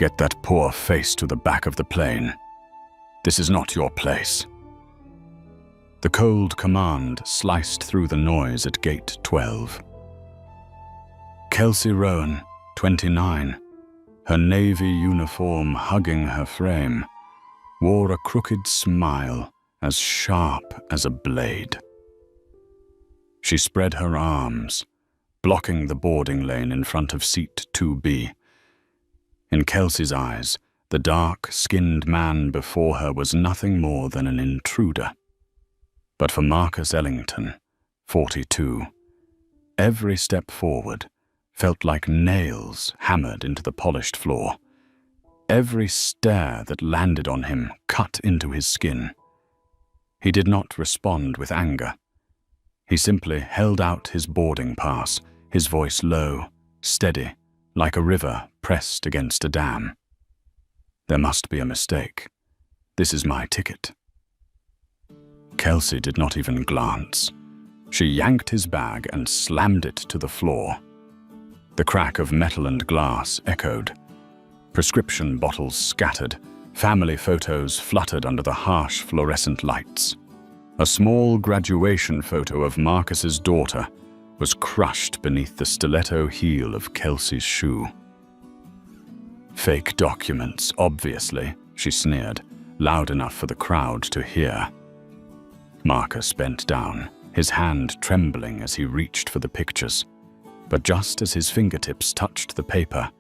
Get that poor face to the back of the plane. This is not your place. The cold command sliced through the noise at gate 12. Kelsey Rowan, 29, her navy uniform hugging her frame, wore a crooked smile as sharp as a blade. She spread her arms, blocking the boarding lane in front of seat 2B. In Kelsey's eyes, the dark-skinned man before her was nothing more than an intruder. But for Marcus Ellington, 42, every step forward felt like nails hammered into the polished floor. Every stare that landed on him cut into his skin. He did not respond with anger. He simply held out his boarding pass, his voice low, steady, like a river pressed against a dam. There must be a mistake. This is my ticket. Kelsey did not even glance. She yanked his bag and slammed it to the floor. The crack of metal and glass echoed. Prescription bottles scattered, family photos fluttered under the harsh fluorescent lights. A small graduation photo of Marcus's daughter was crushed beneath the stiletto heel of Kelsey's shoe. Fake documents, obviously, she sneered, loud enough for the crowd to hear. Marcus bent down, his hand trembling as he reached for the pictures. But just as his fingertips touched the paper,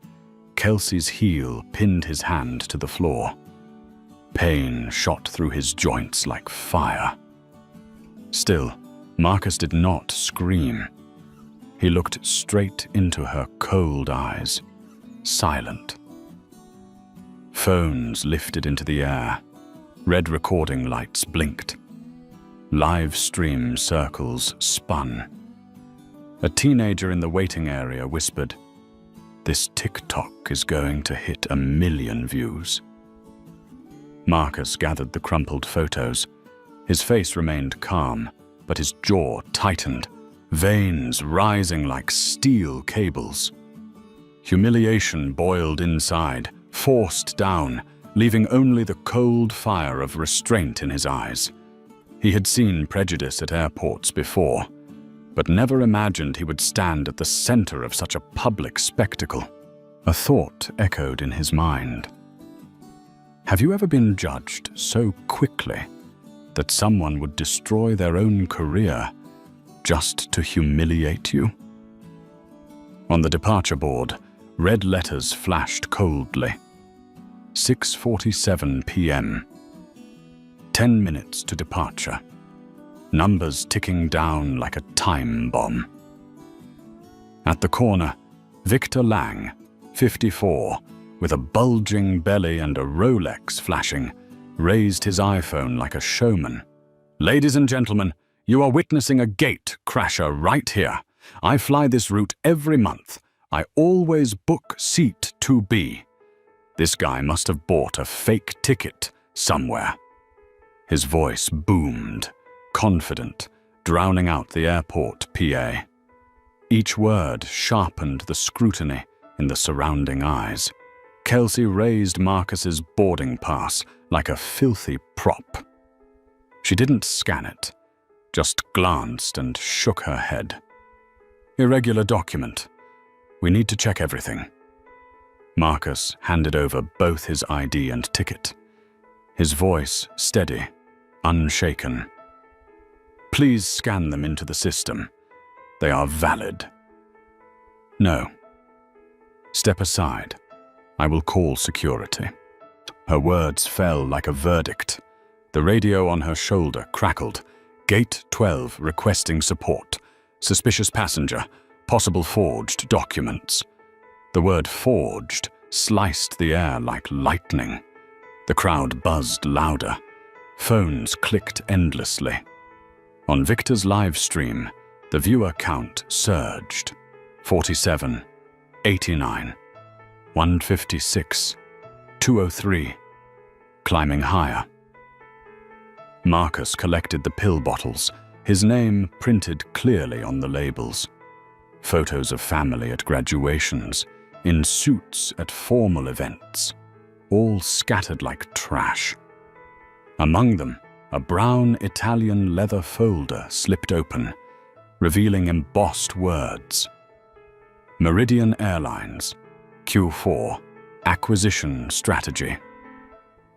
Kelsey's heel pinned his hand to the floor. Pain shot through his joints like fire. Still, Marcus did not scream. He looked straight into her cold eyes, silent. Phones lifted into the air. Red recording lights blinked. Live stream circles spun. A teenager in the waiting area whispered, "This TikTok is going to hit 1 million views." Marcus gathered the crumpled photos. His face remained calm, but his jaw tightened, veins rising like steel cables. Humiliation boiled inside, forced down, leaving only the cold fire of restraint in his eyes. He had seen prejudice at airports before, but never imagined he would stand at the center of such a public spectacle. A thought echoed in his mind. Have you ever been judged so quickly that someone would destroy their own career just to humiliate you? On the departure board, red letters flashed coldly. 6:47 p.m. 10 minutes to departure. Numbers ticking down like a time bomb. At the corner, Victor Lang, 54, with a bulging belly and a Rolex flashing, raised his iPhone like a showman. "Ladies and gentlemen, you are witnessing a gate crasher right here. I fly this route every month. I always book seat 2B. This guy must have bought a fake ticket somewhere." His voice boomed, confident, drowning out the airport PA. Each word sharpened the scrutiny in the surrounding eyes. Kelsey raised Marcus's boarding pass like a filthy prop. She didn't scan it, just glanced and shook her head. "Irregular document. We need to check everything." Marcus handed over both his ID and ticket. His voice steady, unshaken. "Please scan them into the system. They are valid." "No. Step aside. I will call security." Her words fell like a verdict. The radio on her shoulder crackled. "Gate 12 requesting support. Suspicious passenger. Possible forged documents." The word forged sliced the air like lightning. The crowd buzzed louder. Phones clicked endlessly. On Victor's live stream, the viewer count surged. 47, 89, 156, 203, climbing higher. Marcus collected the pill bottles, his name printed clearly on the labels. Photos of family at graduations, in suits at formal events, all scattered like trash. Among them, a brown Italian leather folder slipped open, revealing embossed words. Meridian Airlines, Q4, Acquisition Strategy.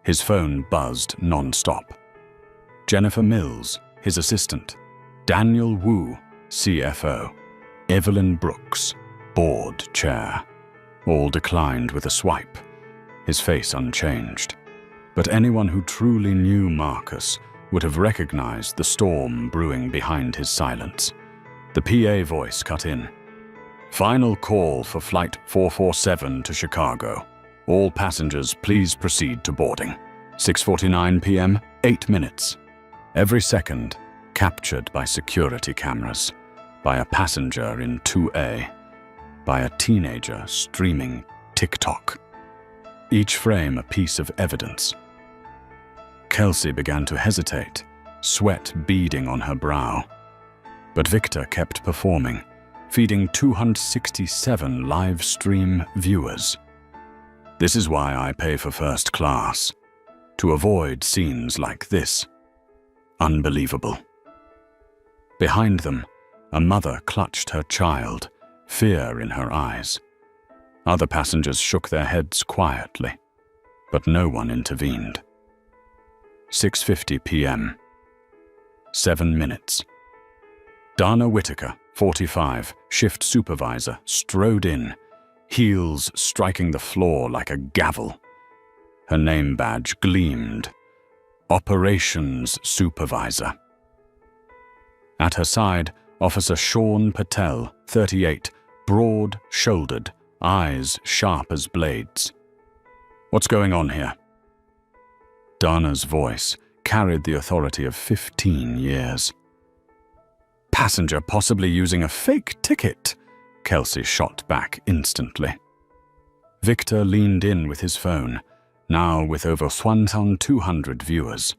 His phone buzzed non-stop. Jennifer Mills, his assistant, Daniel Wu, CFO, Evelyn Brooks, board chair. All declined with a swipe, his face unchanged. But anyone who truly knew Marcus would have recognized the storm brewing behind his silence. The PA voice cut in. Final call for Flight 447 to Chicago. All passengers, please proceed to boarding. 6:49 p.m., 8 minutes. Every second, captured by security cameras, by a passenger in 2A, by a teenager streaming TikTok. Each frame a piece of evidence. Kelsey began to hesitate, sweat beading on her brow. But Victor kept performing, feeding 267 live stream viewers. This is why I pay for first class, to avoid scenes like this. Unbelievable. Behind them, a mother clutched her child, fear in her eyes. Other passengers shook their heads quietly, but no one intervened. 6:50 p.m. 7 minutes. Dana Whitaker, 45, shift supervisor, strode in, heels striking the floor like a gavel. Her name badge gleamed. Operations Supervisor. At her side, Officer Sean Patel, 38, broad-shouldered, eyes sharp as blades. What's going on here? Dana's voice carried the authority of 15 years. Passenger possibly using a fake ticket, Kelsey shot back instantly. Victor leaned in with his phone, now with over 1,200 viewers.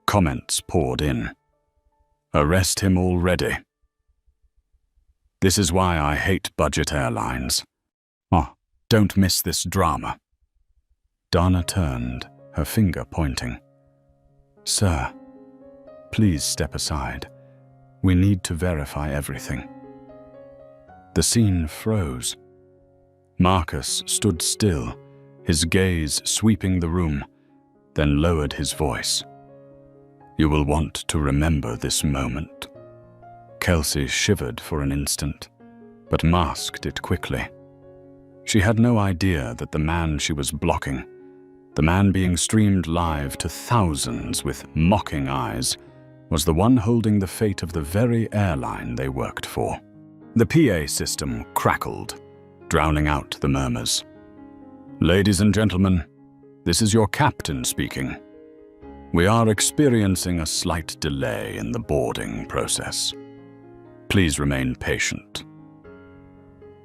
Comments poured in. Arrest him already. This is why I hate budget airlines. Oh, don't miss this drama. Dana turned, her finger pointing. Sir, please step aside. We need to verify everything. The scene froze. Marcus stood still, his gaze sweeping the room, then lowered his voice. You will want to remember this moment. Kelsey shivered for an instant, but masked it quickly. She had no idea that the man she was blocking, the man being streamed live to thousands with mocking eyes, was the one holding the fate of the very airline they worked for. The PA system crackled, drowning out the murmurs. Ladies and gentlemen, this is your captain speaking. We are experiencing a slight delay in the boarding process. Please remain patient.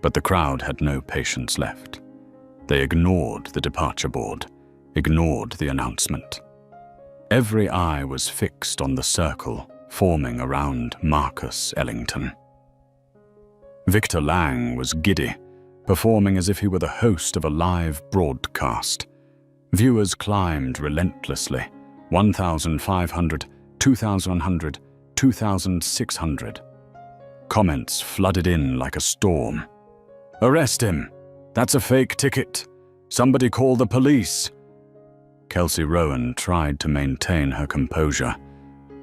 But the crowd had no patience left. They ignored the departure board, ignored the announcement. Every eye was fixed on the circle forming around Marcus Ellington. Victor Lang was giddy, performing as if he were the host of a live broadcast. Viewers climbed relentlessly, 1,500, 2,100, 2,600. Comments flooded in like a storm. Arrest him! That's a fake ticket! Somebody call the police! Kelsey Rowan tried to maintain her composure,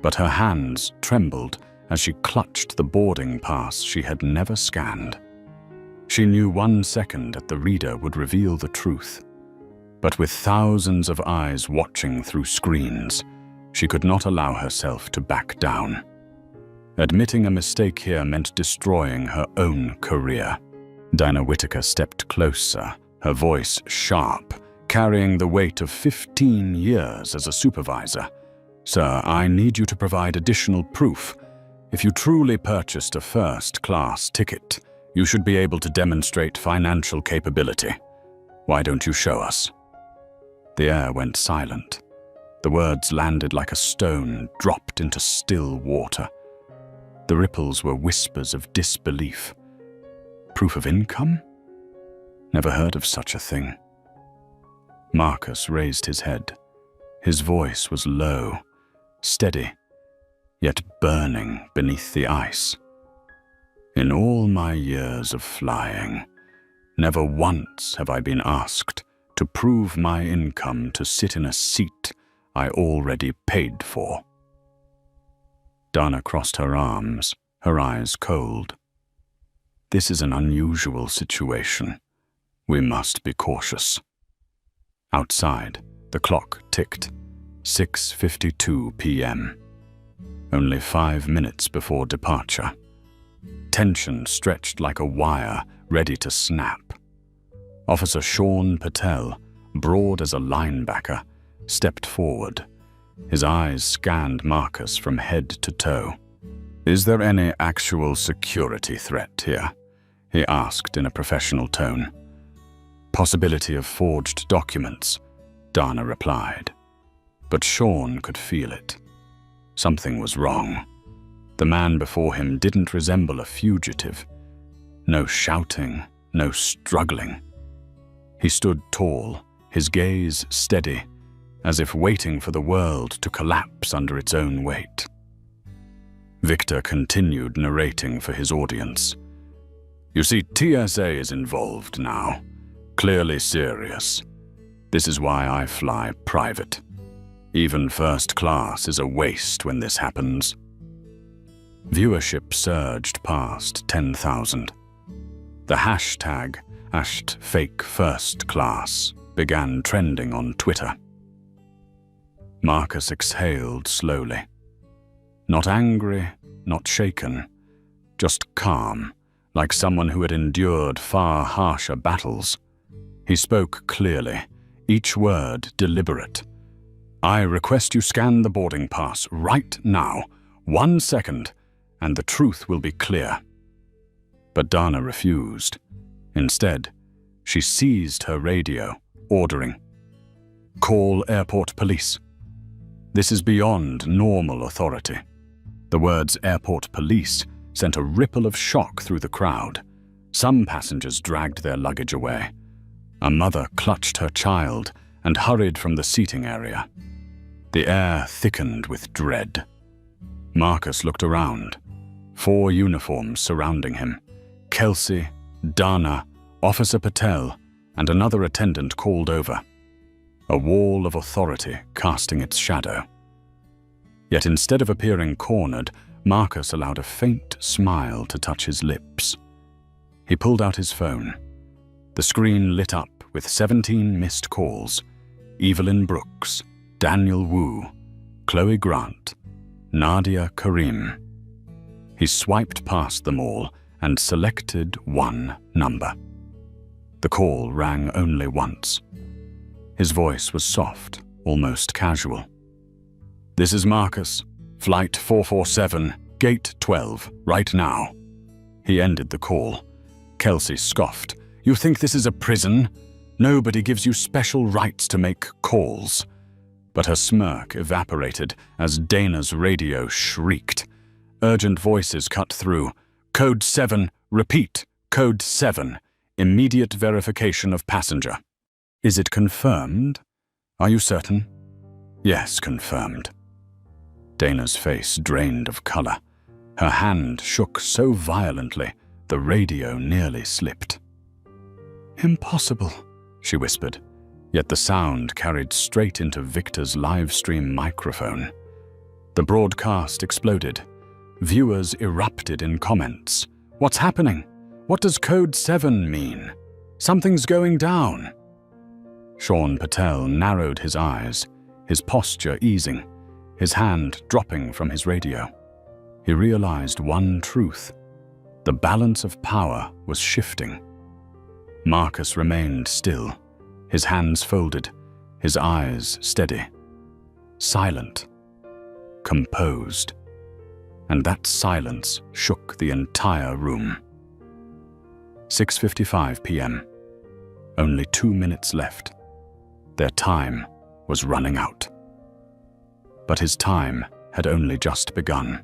but her hands trembled as she clutched the boarding pass she had never scanned. She knew 1 second at the reader would reveal the truth. But with thousands of eyes watching through screens, she could not allow herself to back down. Admitting a mistake here meant destroying her own career. Dana Whitaker stepped closer, her voice sharp, carrying the weight of 15 years as a supervisor. Sir, I need you to provide additional proof. If you truly purchased a first-class ticket, you should be able to demonstrate financial capability. Why don't you show us? The air went silent. The words landed like a stone dropped into still water. The ripples were whispers of disbelief. Proof of income? Never heard of such a thing. Marcus raised his head. His voice was low, steady, yet burning beneath the ice. In all my years of flying, never once have I been asked to prove my income to sit in a seat I already paid for. Dana crossed her arms, her eyes cold. This is an unusual situation. We must be cautious. Outside, the clock ticked. 6:52 p.m. Only 5 minutes before departure. Tension stretched like a wire, ready to snap. Officer Sean Patel, broad as a linebacker, stepped forward. His eyes scanned Marcus from head to toe. "Is there any actual security threat here?" he asked in a professional tone. "Possibility of forged documents," Dana replied. But Sean could feel it. Something was wrong. The man before him didn't resemble a fugitive. No shouting, no struggling. He stood tall, his gaze steady, as if waiting for the world to collapse under its own weight. Victor continued narrating for his audience. "You see, TSA is involved now. Clearly serious. This is why I fly private. Even first class is a waste when this happens." Viewership surged past 10,000. The hashtag #FakeFirstClass began trending on Twitter. Marcus exhaled slowly. Not angry, not shaken, just calm, like someone who had endured far harsher battles. He spoke clearly, each word deliberate. "I request you scan the boarding pass right now, 1 second, and the truth will be clear." But Dana refused. Instead, she seized her radio, ordering, "Call airport police." This is beyond normal authority. The words airport police sent a ripple of shock through the crowd. Some passengers dragged their luggage away. A mother clutched her child and hurried from the seating area. The air thickened with dread. Marcus looked around. 4 uniforms surrounding him. Kelsey, Dana, Officer Patel, and another attendant called over. A wall of authority casting its shadow. Yet instead of appearing cornered, Marcus allowed a faint smile to touch his lips. He pulled out his phone. The screen lit up with 17 missed calls. Evelyn Brooks, Daniel Wu, Chloe Grant, Nadia Karim. He swiped past them all and selected one number. The call rang only once. His voice was soft, almost casual. "This is Marcus. Flight 447, Gate 12, right now." He ended the call. Kelsey scoffed. "You think this is a prison? Nobody gives you special rights to make calls." But her smirk evaporated as Dana's radio shrieked. Urgent voices cut through. "Code 7, repeat, Code 7, immediate verification of passenger." "Is it confirmed? Are you certain?" "Yes, confirmed." Dana's face drained of color. Her hand shook so violently, the radio nearly slipped. "Impossible," she whispered, yet the sound carried straight into Victor's live-stream microphone. The broadcast exploded. Viewers erupted in comments. "What's happening? What does Code 7 mean? Something's going down." Sean Patel narrowed his eyes, his posture easing, his hand dropping from his radio. He realized one truth. The balance of power was shifting. Marcus remained still, his hands folded, his eyes steady. Silent. Composed. And that silence shook the entire room. 6:55 p.m. Only 2 minutes left. Their time was running out. But his time had only just begun.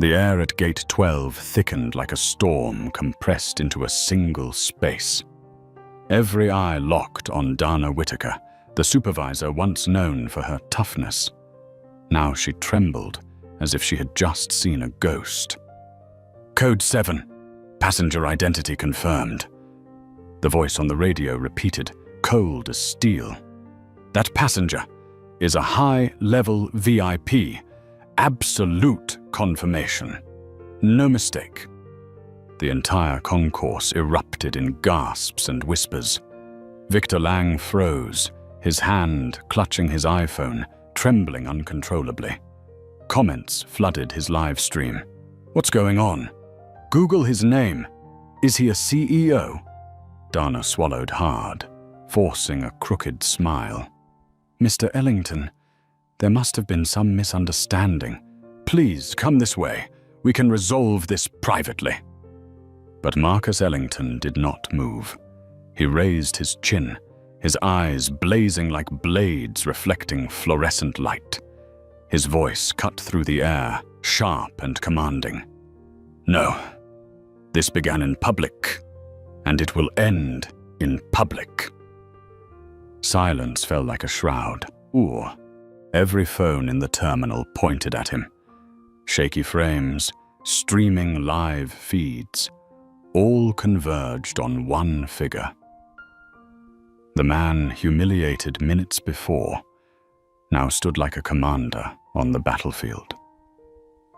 The air at Gate 12 thickened like a storm compressed into a single space. Every eye locked on Dana Whitaker, the supervisor once known for her toughness. Now she trembled as if she had just seen a ghost. "Code 7. Passenger identity confirmed." The voice on the radio repeated, cold as steel. "That passenger is a high-level VIP. Absolute confirmation. No mistake." The entire concourse erupted in gasps and whispers. Victor Lang froze, his hand clutching his iPhone, trembling uncontrollably. Comments flooded his live stream. "What's going on? Google his name. Is he a CEO?" Dana swallowed hard, forcing a crooked smile. "Mr. Ellington, there must have been some misunderstanding. Please come this way. We can resolve this privately." But Marcus Ellington did not move. He raised his chin, his eyes blazing like blades reflecting fluorescent light. His voice cut through the air, sharp and commanding. "No, this began in public, and it will end in public." Silence fell like a shroud. Every phone in the terminal pointed at him. Shaky frames, streaming live feeds, all converged on one figure. The man humiliated minutes before now stood like a commander on the battlefield.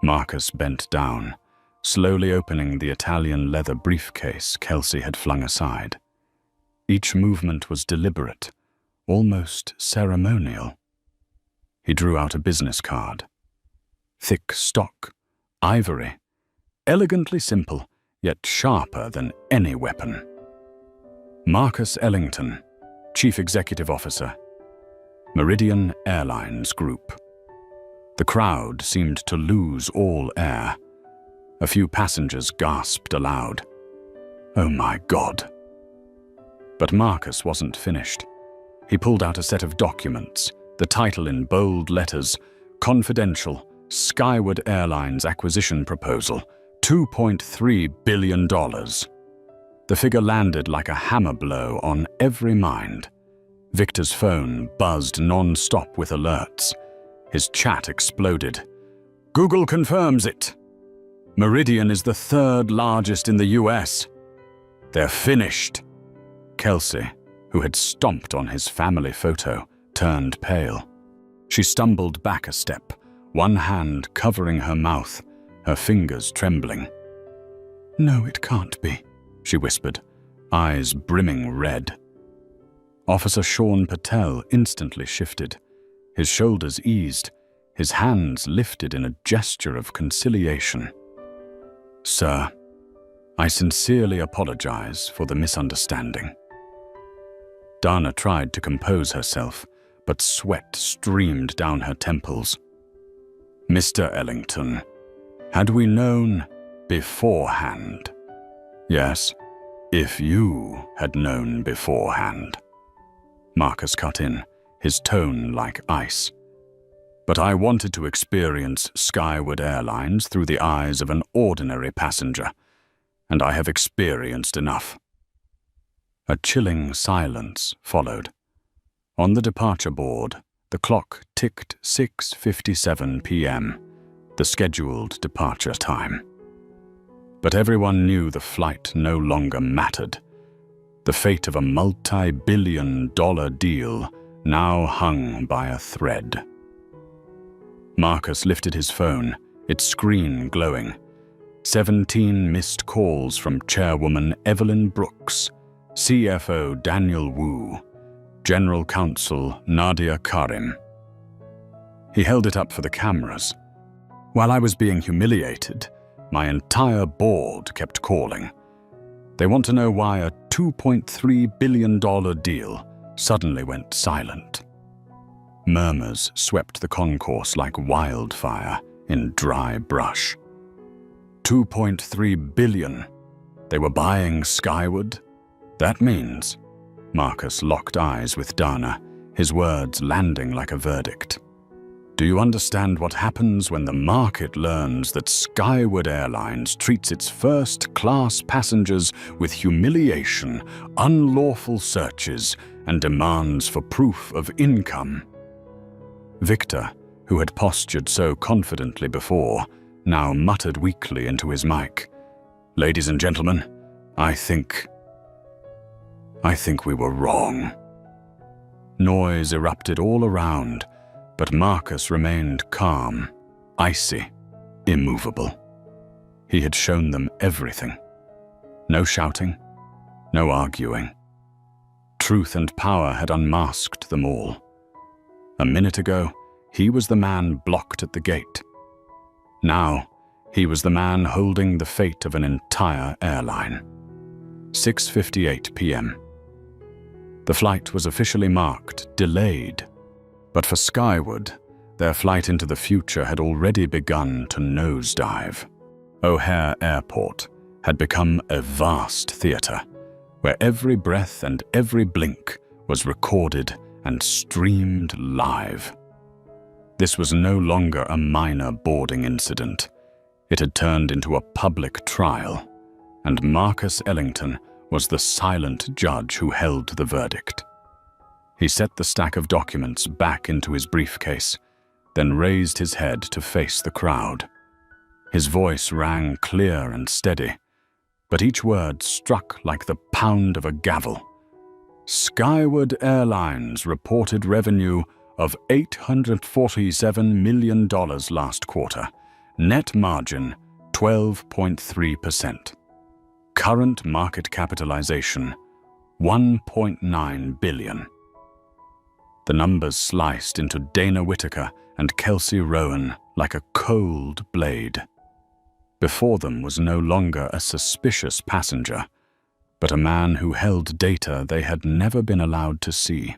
Marcus bent down, slowly opening the Italian leather briefcase Kelsey had flung aside. Each movement was deliberate, almost ceremonial. He drew out a business card. Thick stock, ivory, elegantly simple, yet sharper than any weapon. Marcus Ellington, Chief Executive Officer, Meridian Airlines Group. The crowd seemed to lose all air. A few passengers gasped aloud. "Oh my God." But Marcus wasn't finished. He pulled out a set of documents, the title in bold letters, "Confidential, Skyward Airlines Acquisition Proposal, $2.3 billion. The figure landed like a hammer blow on every mind. Victor's phone buzzed non-stop with alerts. His chat exploded. "Google confirms it. Meridian is the third largest in the US. They're finished." Kelsey, who had stomped on his family photo, turned pale. She stumbled back a step, one hand covering her mouth, her fingers trembling. "No, it can't be," she whispered, eyes brimming red. Officer Sean Patel instantly shifted. His shoulders eased, his hands lifted in a gesture of conciliation. "Sir, I sincerely apologize for the misunderstanding." Dana tried to compose herself, but sweat streamed down her temples. "Mr. Ellington, had we known beforehand?" "Yes, if you had known beforehand." Marcus cut in, his tone like ice. "But I wanted to experience Skyward Airlines through the eyes of an ordinary passenger, and I have experienced enough." A chilling silence followed. On the departure board, the clock ticked 6:57 p.m., the scheduled departure time. But everyone knew the flight no longer mattered. The fate of a multi-billion-dollar deal now hung by a thread. Marcus lifted his phone, its screen glowing. 17 missed calls from Chairwoman Evelyn Brooks, CFO Daniel Wu, General Counsel Nadia Karim. He held it up for the cameras. While I was being humiliated, my entire board kept calling. They want to know why a $2.3 billion deal suddenly went silent. Murmurs swept the concourse like wildfire in dry brush. 2.3 billion. They were buying Skyward? That means... Marcus locked eyes with Dana, his words landing like a verdict. Do you understand what happens when the market learns that Skyward Airlines treats its first-class passengers with humiliation, unlawful searches, and demands for proof of income? Victor, who had postured so confidently before, now muttered weakly into his mic. "Ladies and gentlemen, I think we were wrong." Noise erupted all around, but Marcus remained calm, icy, immovable. He had shown them everything. No shouting, no arguing. Truth and power had unmasked them all. A minute ago, he was the man blocked at the gate. Now, he was the man holding the fate of an entire airline. 6:58 p.m. The flight was officially marked delayed, but for Skyward, their flight into the future had already begun to nosedive. O'Hare Airport had become a vast theater, where every breath and every blink was recorded and streamed live. This was no longer a minor boarding incident. It had turned into a public trial, and Marcus Ellington was the silent judge who held the verdict. He set the stack of documents back into his briefcase, then raised his head to face the crowd. His voice rang clear and steady, but each word struck like the pound of a gavel. Skyward Airlines reported revenue of $847 million last quarter. Net margin 12.3%. Current market capitalization $1.9 billion. The numbers sliced into Dana Whitaker and Kelsey Rowan like a cold blade. Before them was no longer a suspicious passenger, but a man who held data they had never been allowed to see.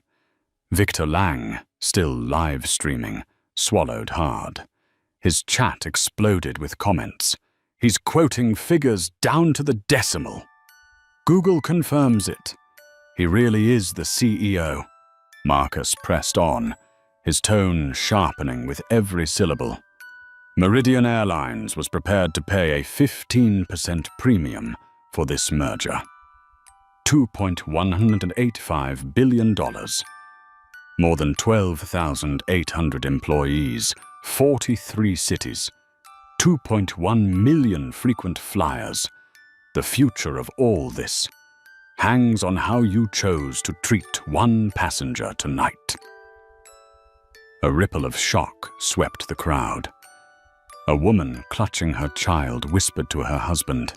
Victor Lang, still live streaming, swallowed hard. His chat exploded with comments. "He's quoting figures down to the decimal. Google confirms it. He really is the CEO." Marcus pressed on, his tone sharpening with every syllable. Meridian Airlines was prepared to pay a 15% premium for this merger. $2.185 billion. More than 12,800 employees, 43 cities, 2.1 million frequent flyers. The future of all this hangs on how you chose to treat one passenger tonight. A ripple of shock swept the crowd. A woman clutching her child whispered to her husband,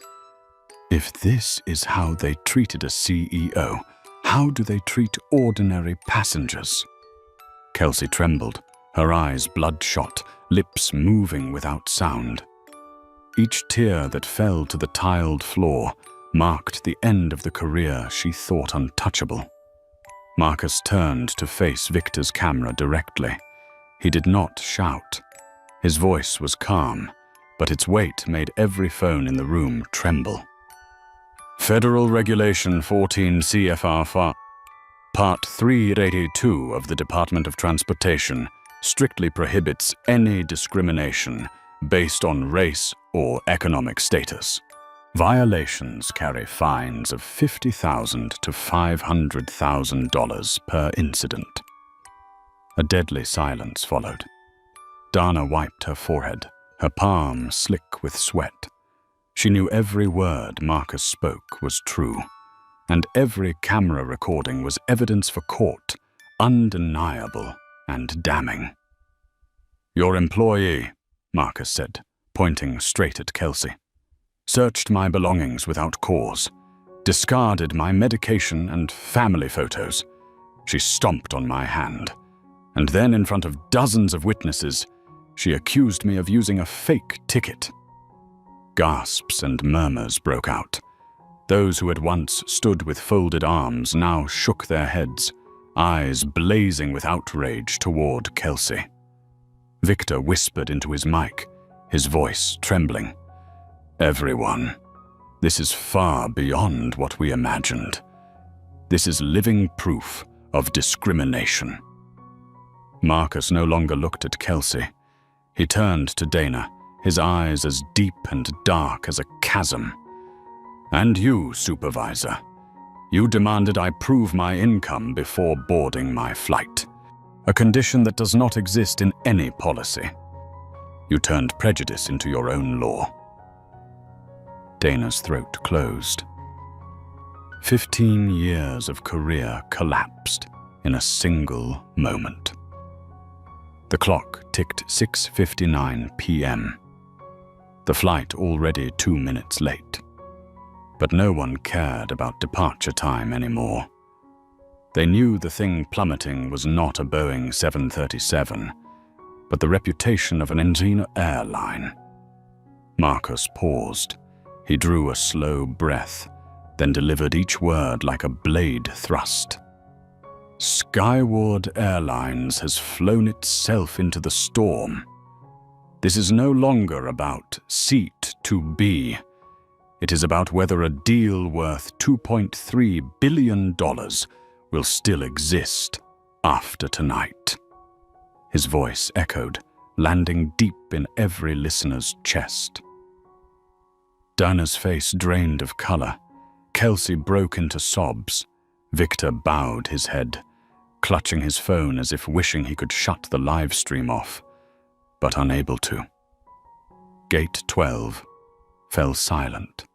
"If this is how they treated a CEO, how do they treat ordinary passengers?" Kelsey trembled, her eyes bloodshot, lips moving without sound. Each tear that fell to the tiled floor marked the end of the career she thought untouchable. Marcus turned to face Victor's camera directly. He did not shout. His voice was calm, but its weight made every phone in the room tremble. Federal Regulation 14 CFR Part 382 of the Department of Transportation strictly prohibits any discrimination based on race or economic status. Violations carry fines of $50,000 to $500,000 per incident. A deadly silence followed. Dana wiped her forehead, her palm slick with sweat. She knew every word Marcus spoke was true, and every camera recording was evidence for court, undeniable and damning. "Your employee," Marcus said, pointing straight at Kelsey, "searched my belongings without cause, discarded my medication and family photos. She stomped on my hand, and then in front of dozens of witnesses, she accused me of using a fake ticket." Gasps and murmurs broke out. Those who had once stood with folded arms now shook their heads, eyes blazing with outrage toward Kelsey. Victor whispered into his mic, his voice trembling. "Everyone, this is far beyond what we imagined. This is living proof of discrimination." Marcus no longer looked at Kelsey. He turned to Dana, his eyes as deep and dark as a chasm. "And you, Supervisor. You demanded I prove my income before boarding my flight, a condition that does not exist in any policy. You turned prejudice into your own law." Dana's throat closed. 15 years of career collapsed in a single moment. The clock ticked 6:59 p.m. The flight already 2 minutes late. But no one cared about departure time anymore. They knew the thing plummeting was not a Boeing 737, but the reputation of an Airline. Marcus paused. He drew a slow breath, then delivered each word like a blade thrust. Skyward Airlines has flown itself into the storm. This is no longer about seat to be. It is about whether a deal worth $2.3 billion will still exist after tonight. His voice echoed, landing deep in every listener's chest. Dana's face drained of color. Kelsey broke into sobs. Victor bowed his head, clutching his phone as if wishing he could shut the live stream off, but unable to. Gate 12 fell silent.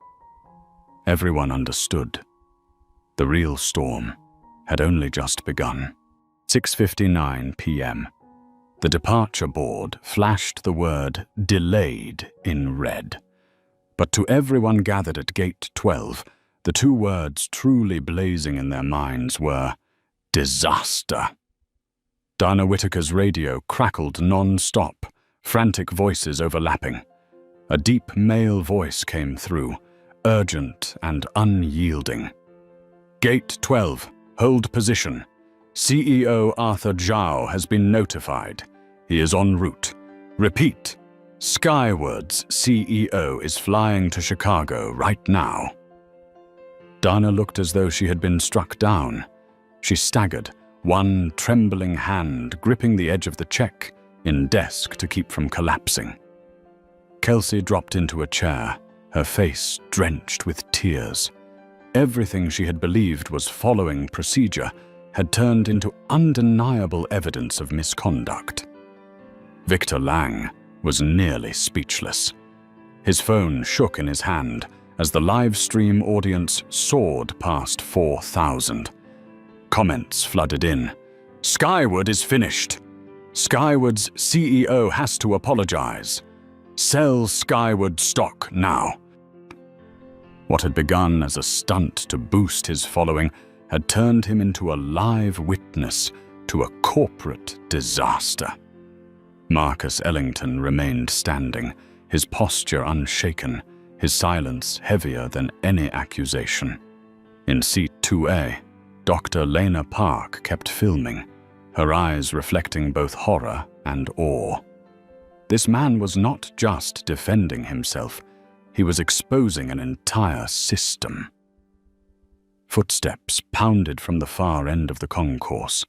Everyone understood. The real storm had only just begun. 6:59 p.m. The departure board flashed the word "delayed" in red. But to everyone gathered at Gate 12, the two words truly blazing in their minds were disaster. Dana Whitaker's radio crackled non-stop, frantic voices overlapping. A deep male voice came through, urgent and unyielding. "Gate 12, hold position. CEO Arthur Zhao has been notified. He is en route. Repeat, Skyward's CEO is flying to Chicago right now." Dana looked as though she had been struck down. She staggered, one trembling hand gripping the edge of the check in desk to keep from collapsing. Kelsey dropped into a chair, her face drenched with tears. Everything she had believed was following procedure had turned into undeniable evidence of misconduct. Victor Lang was nearly speechless. His phone shook in his hand as the live stream audience soared past 4,000. Comments flooded in. "Skyward is finished. Skyward's CEO has to apologize. Sell Skyward stock now." What had begun as a stunt to boost his following had turned him into a live witness to a corporate disaster. Marcus Ellington remained standing, his posture unshaken, his silence heavier than any accusation. In seat 2A, Dr. Lena Park kept filming, her eyes reflecting both horror and awe. This man was not just defending himself, he was exposing an entire system. Footsteps pounded from the far end of the concourse.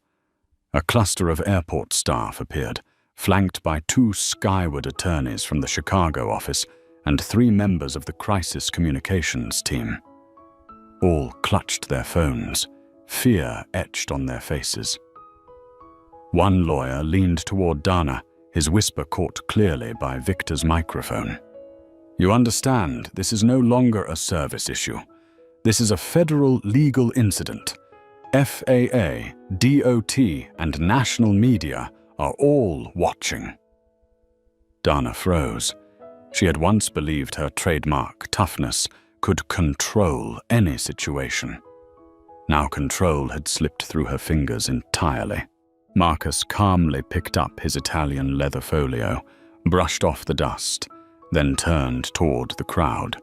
A cluster of airport staff appeared, flanked by 2 Skyward attorneys from the Chicago office and 3 members of the crisis communications team. All clutched their phones, fear etched on their faces. One lawyer leaned toward Dana, his whisper caught clearly by Victor's microphone. "You understand, this is no longer a service issue. This is a federal legal incident. FAA, DOT, and national media are all watching." Dana froze. She had once believed her trademark toughness could control any situation. Now control had slipped through her fingers entirely. Marcus calmly picked up his Italian leather folio, brushed off the dust, then turned toward the crowd.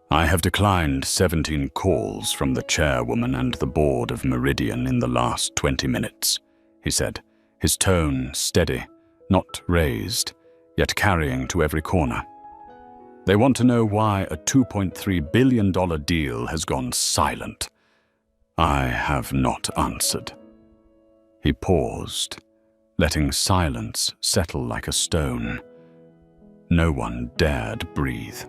"I have declined 17 calls from the chairwoman and the board of Meridian in the last 20 minutes, he said, his tone steady, not raised, yet carrying to every corner. They want to know why a $2.3 billion deal has gone silent. I have not answered." He paused, letting silence settle like a stone. No one dared breathe.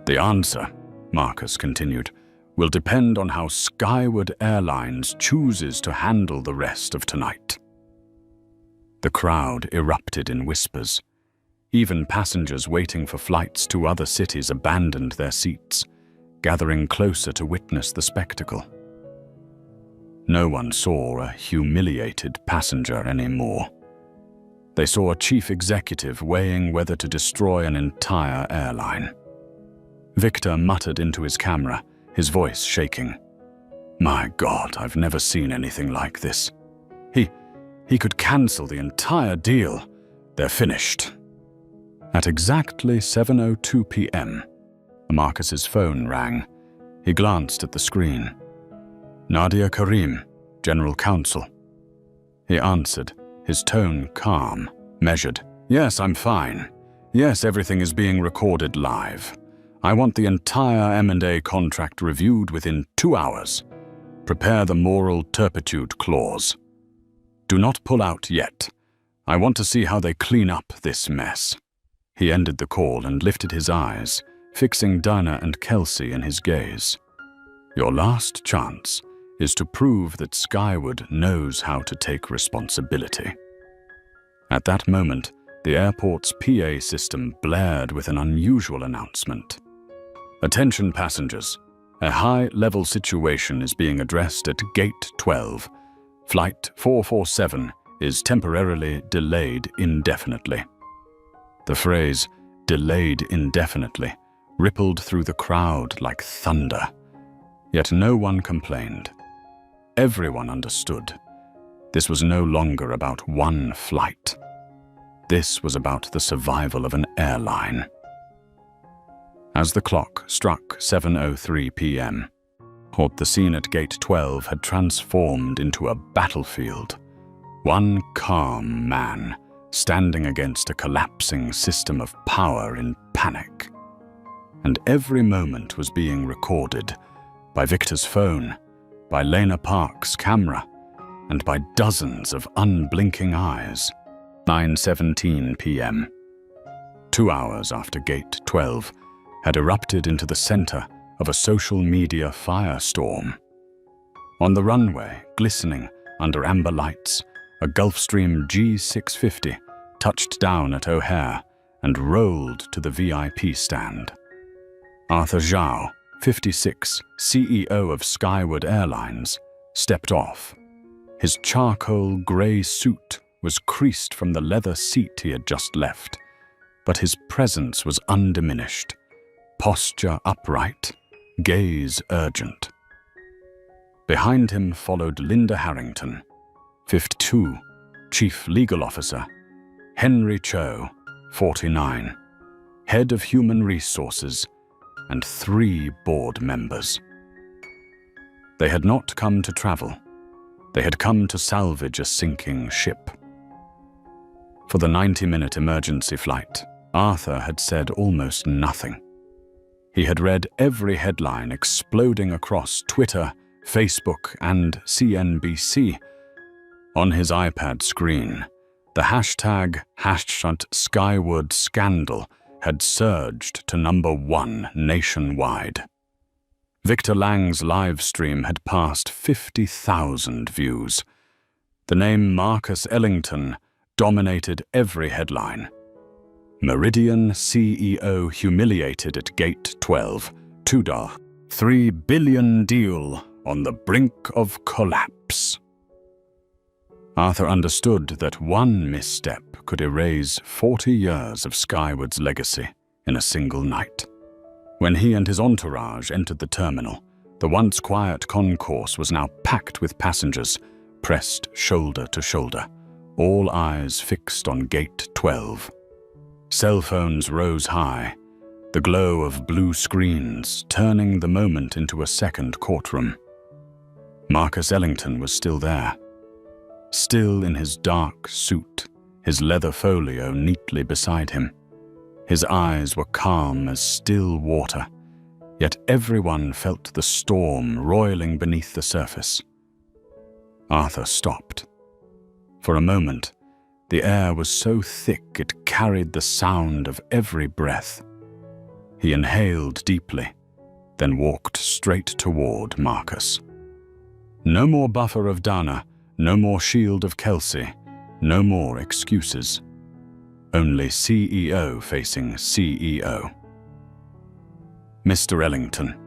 "The answer," Marcus continued, "will depend on how Skyward Airlines chooses to handle the rest of tonight." The crowd erupted in whispers. Even passengers waiting for flights to other cities abandoned their seats, gathering closer to witness the spectacle. No one saw a humiliated passenger anymore. They saw a chief executive weighing whether to destroy an entire airline. Victor muttered into his camera, his voice shaking. "My God, I've never seen anything like this. He could cancel the entire deal. They're finished." At exactly 7:02 p.m., Marcus's phone rang. He glanced at the screen. "Nadia Karim, General Counsel." He answered, his tone calm, measured. "Yes, I'm fine. Yes, everything is being recorded live. I want the entire M&A contract reviewed within 2 hours. Prepare the moral turpitude clause. Do not pull out yet. I want to see how they clean up this mess." He ended the call and lifted his eyes, fixing Dinah and Kelsey in his gaze. "Your last chance is to prove that Skyward knows how to take responsibility." At that moment, the airport's PA system blared with an unusual announcement. "Attention passengers, a high-level situation is being addressed at Gate 12. Flight 447 is temporarily delayed indefinitely." The phrase, "delayed indefinitely," rippled through the crowd like thunder. Yet no one complained. Everyone understood. This was no longer about one flight. This was about the survival of an airline. As the clock struck 7:03 p.m., the scene at Gate 12 had transformed into a battlefield. One calm man standing against a collapsing system of power in panic. And every moment was being recorded by Victor's phone, by Lena Park's camera, and by dozens of unblinking eyes. 9:17 p.m. 2 hours after Gate 12 had erupted into the center of a social media firestorm. On the runway, glistening under amber lights, a Gulfstream G650 touched down at O'Hare and rolled to the VIP stand. Arthur Zhao, 56, CEO of Skyward Airlines, stepped off. His charcoal gray suit was creased from the leather seat he had just left, but his presence was undiminished, posture upright, gaze urgent. Behind him followed Linda Harrington, 52, Chief Legal Officer, Henry Cho, 49, Head of Human Resources, and 3 board members. They had not come to travel. They had come to salvage a sinking ship. For the 90-minute emergency flight, Arthur had said almost nothing. He had read every headline exploding across Twitter, Facebook, and CNBC. On his iPad screen, the hashtag #SkywardScandal had surged to #1 nationwide. Victor Lang's live stream had passed 50,000 views. The name Marcus Ellington dominated every headline. Meridian CEO humiliated at Gate 12. Tudor, $3 billion deal on the brink of collapse. Arthur understood that one misstep could erase 40 years of Skyward's legacy in a single night. When he and his entourage entered the terminal, the once quiet concourse was now packed with passengers, pressed shoulder to shoulder, all eyes fixed on Gate 12. Cell phones rose high, the glow of blue screens turning the moment into a second courtroom. Marcus Ellington was still there, still in his dark suit, his leather folio neatly beside him. His eyes were calm as still water, yet everyone felt the storm roiling beneath the surface. Arthur stopped. For a moment, the air was so thick it carried the sound of every breath. He inhaled deeply, then walked straight toward Marcus. No more buffer of Dana, no more shield of Kelsey, no more excuses. Only CEO facing CEO. Mr. Ellington.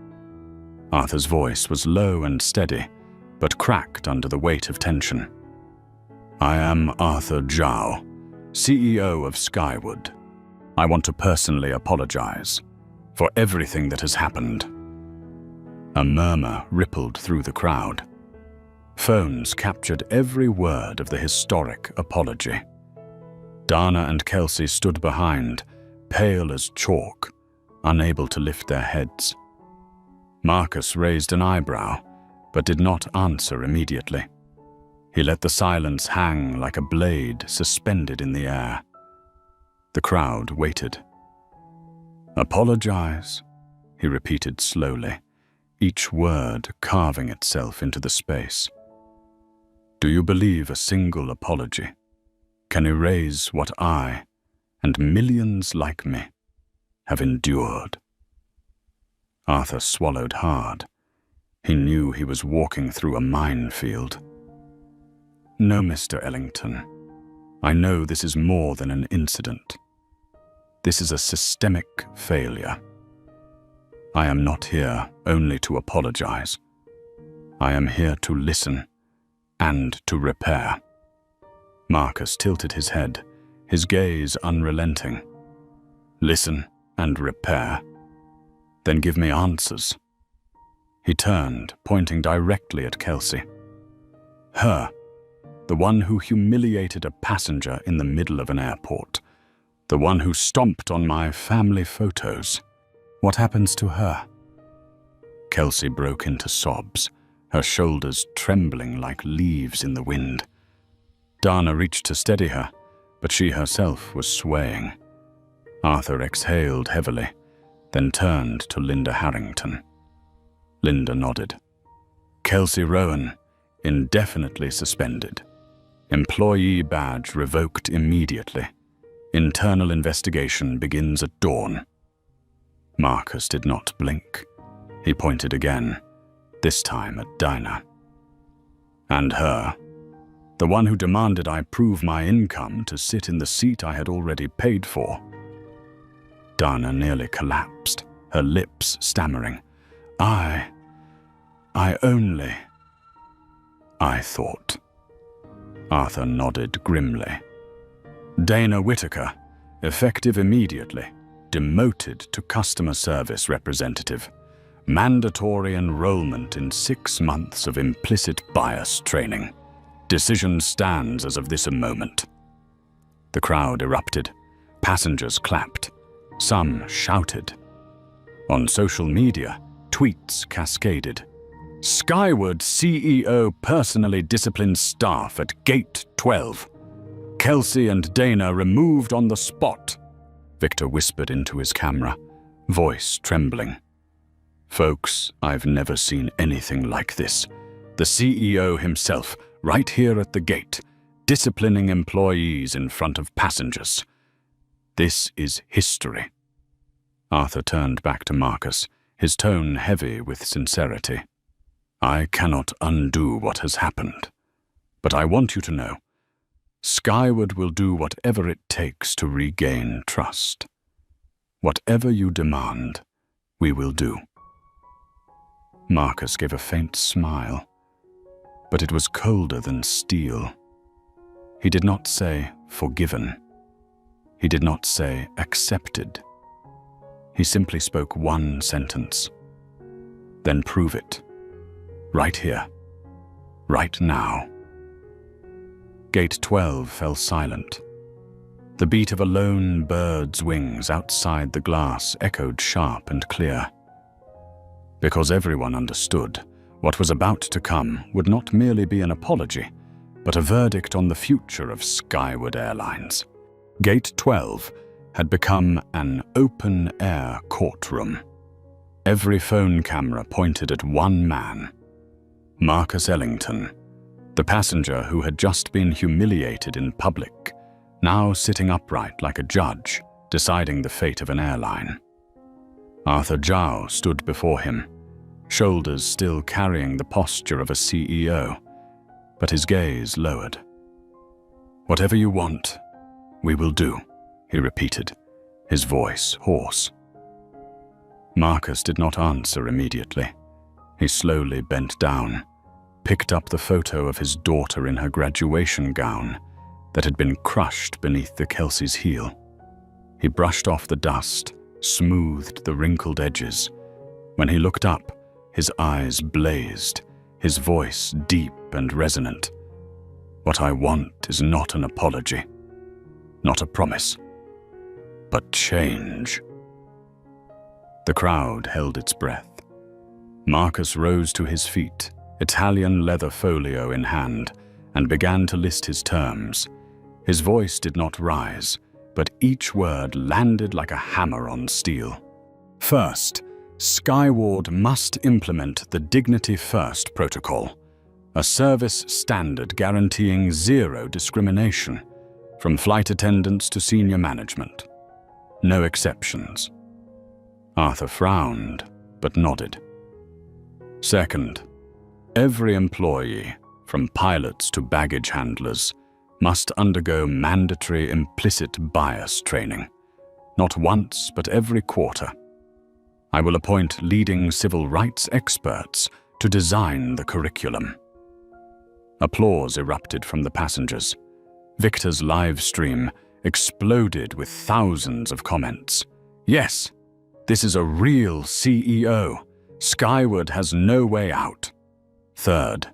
Arthur's voice was low and steady, but cracked under the weight of tension. I am Arthur Zhao, CEO of Skywood. I want to personally apologize for everything that has happened. A murmur rippled through the crowd. Phones captured every word of the historic apology. Dana and Kelsey stood behind, pale as chalk, unable to lift their heads. Marcus raised an eyebrow, but did not answer immediately. He let the silence hang like a blade suspended in the air. The crowd waited. Apologize, he repeated slowly, each word carving itself into the space. Do you believe a single apology can erase what I, and millions like me, have endured? Arthur swallowed hard. He knew he was walking through a minefield. No, Mr. Ellington. I know this is more than an incident. This is a systemic failure. I am not here only to apologize. I am here to listen and to repair. Marcus tilted his head, his gaze unrelenting. Listen and repair. Then give me answers. He turned, pointing directly at Kelsey. Her, the one who humiliated a passenger in the middle of an airport. The one who stomped on my family photos. What happens to her? Kelsey broke into sobs, her shoulders trembling like leaves in the wind. Dana reached to steady her, but she herself was swaying. Arthur exhaled heavily, then turned to Linda Harrington. Linda nodded. Kelsey Rowan, indefinitely suspended. Employee badge revoked immediately. Internal investigation begins at dawn. Marcus did not blink. He pointed again, this time at Dinah. And her, the one who demanded I prove my income to sit in the seat I had already paid for. Dana nearly collapsed, her lips stammering. I thought. Arthur nodded grimly. Dana Whitaker, effective immediately, demoted to customer service representative. Mandatory enrollment in 6 months of implicit bias training. Decision stands as of this moment. The crowd erupted. Passengers clapped. Some shouted. On social media, tweets cascaded. Skywood CEO personally disciplined staff at Gate 12. Kelsey and Dana removed on the spot, Victor whispered into his camera, voice trembling. Folks, I've never seen anything like this. The CEO himself, right here at the gate, disciplining employees in front of passengers. This is history. Arthur turned back to Marcus, his tone heavy with sincerity. I cannot undo what has happened, but I want you to know, Skywood will do whatever it takes to regain trust. Whatever you demand, we will do. Marcus gave a faint smile, but it was colder than steel. He did not say forgiven. He did not say accepted. He simply spoke one sentence. Then prove it. Right here. Right now. Gate 12 fell silent. The beat of a lone bird's wings outside the glass echoed sharp and clear. Because everyone understood, what was about to come would not merely be an apology, but a verdict on the future of Skywood Airlines. Gate 12 had become an open-air courtroom. Every phone camera pointed at one man, Marcus Ellington, The passenger who had just been humiliated in public, now sitting upright like a judge, deciding the fate of an airline. Arthur Zhao stood before him, shoulders still carrying the posture of a CEO, but his gaze lowered. "Whatever you want, we will do," he repeated, his voice hoarse. Marcus did not answer immediately. He slowly bent down, picked up the photo of his daughter in her graduation gown that had been crushed beneath the Kelsey's heel. He brushed off the dust, smoothed the wrinkled edges. When he looked up, his eyes blazed, his voice deep and resonant. "What I want is not an apology, not a promise, but change." The crowd held its breath. Marcus rose to his feet, Italian leather folio in hand, and began to list his terms. His voice did not rise, but each word landed like a hammer on steel. First, Skyward must implement the Dignity First protocol, a service standard guaranteeing zero discrimination, from flight attendants to senior management. No exceptions. Arthur frowned, but nodded. Second, every employee, from pilots to baggage handlers, must undergo mandatory implicit bias training, not once but every quarter. I will appoint leading civil rights experts to design the curriculum. Applause erupted from the passengers. Victor's live stream exploded with thousands of comments. "Yes, this is a real CEO. Skyward has no way out." Third,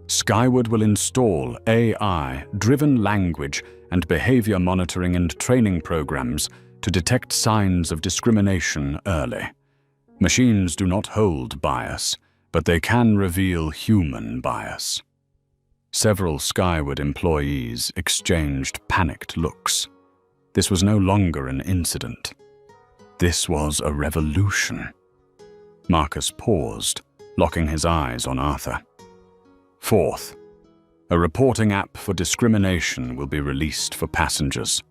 Skyward will install AI-driven language and behavior monitoring and training programs to detect signs of discrimination early. Machines do not hold bias, but they can reveal human bias. Several Skyward employees exchanged panicked looks. This was no longer an incident. This was a revolution. Marcus paused, locking his eyes on Arthur. Fourth, a reporting app for discrimination will be released for passengers.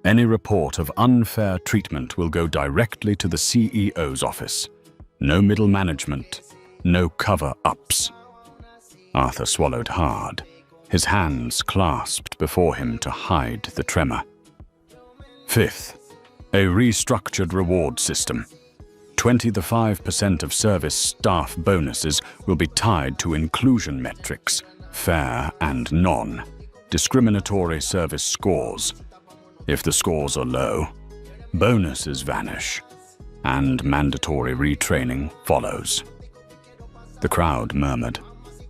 Any report of unfair treatment will go directly to the CEO's office. No middle management, no cover-ups. Arthur swallowed hard, his hands clasped before him to hide the tremor. Fifth, a restructured reward system. 25% of service staff bonuses will be tied to inclusion metrics, fair and non-discriminatory service scores. If the scores are low, bonuses vanish, and mandatory retraining follows. The crowd murmured.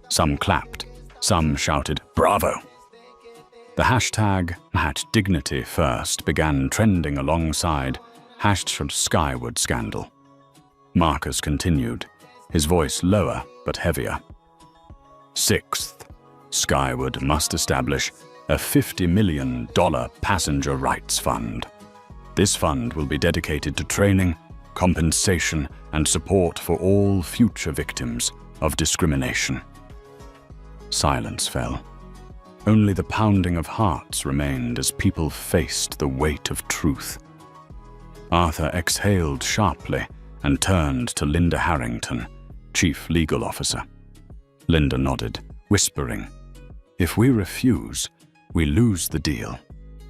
Some clapped, some shouted, "Bravo!" The hashtag #DignityFirst began trending alongside #Skyward Scandal. Marcus continued, his voice lower but heavier. Sixth, Skyward must establish a $50 million passenger rights fund. This fund will be dedicated to training, compensation, and support for all future victims of discrimination. Silence fell. Only the pounding of hearts remained as people faced the weight of truth. Arthur exhaled sharply and turned to Linda Harrington, Chief Legal Officer. Linda nodded, whispering, "If we refuse, we lose the deal.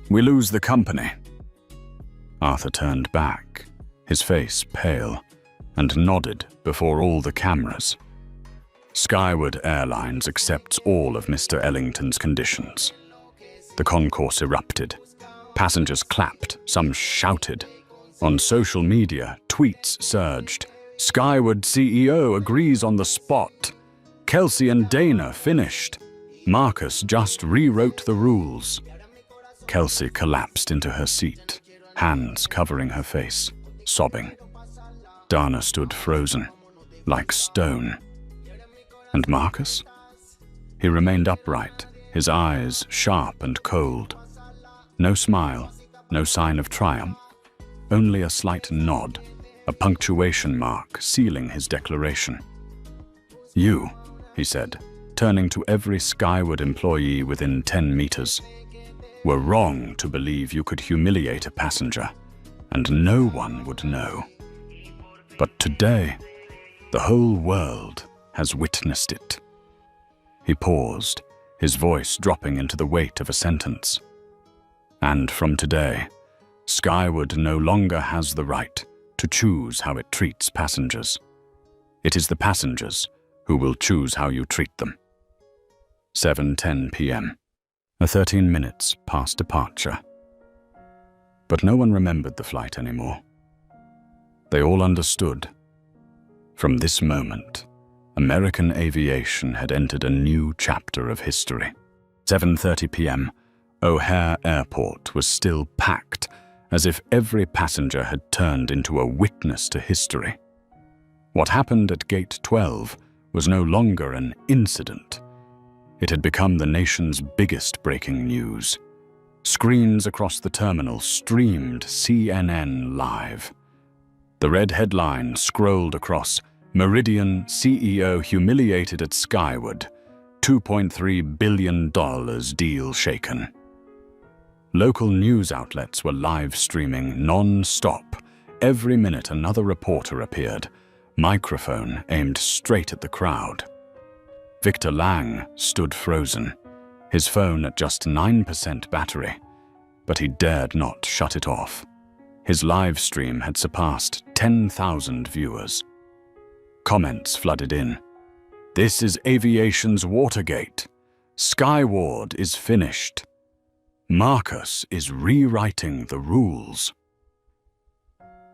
We lose the company." Arthur turned back, his face pale, and nodded before all the cameras. "Skyward Airlines accepts all of Mr. Ellington's conditions." The concourse erupted. Passengers clapped, some shouted. On social media, tweets surged. "Skyward CEO agrees on the spot. Kelsey and Dana finished. Marcus just rewrote the rules." Kelsey collapsed into her seat, hands covering her face, sobbing. Dana stood frozen, like stone. And Marcus? He remained upright, his eyes sharp and cold. No smile, no sign of triumph, only a slight nod, a punctuation mark sealing his declaration. "You," he said, turning to every Skyward employee within 10 meters. "We're wrong to believe you could humiliate a passenger, and no one would know. But today, the whole world has witnessed it." He paused, his voice dropping into the weight of a sentence. "And from today, Skyward no longer has the right to choose how it treats passengers. It is the passengers who will choose how you treat them." 7:10 p.m. 13 minutes past departure. But no one remembered the flight anymore. They all understood. From this moment, American aviation had entered a new chapter of history. 7:30 p.m. O'Hare Airport was still packed, as if every passenger had turned into a witness to history. What happened at Gate 12 was no longer an incident. It had become the nation's biggest breaking news. Screens across the terminal streamed CNN live. The red headline scrolled across: "Meridian CEO humiliated at Skyward. $2.3 billion deal shaken." Local news outlets were live streaming non-stop. Every minute another reporter appeared, microphone aimed straight at the crowd. Victor Lang stood frozen, his phone at just 9% battery, but he dared not shut it off. His live stream had surpassed 10,000 viewers. Comments flooded in. "This is aviation's Watergate. Skyward is finished. Marcus is rewriting the rules."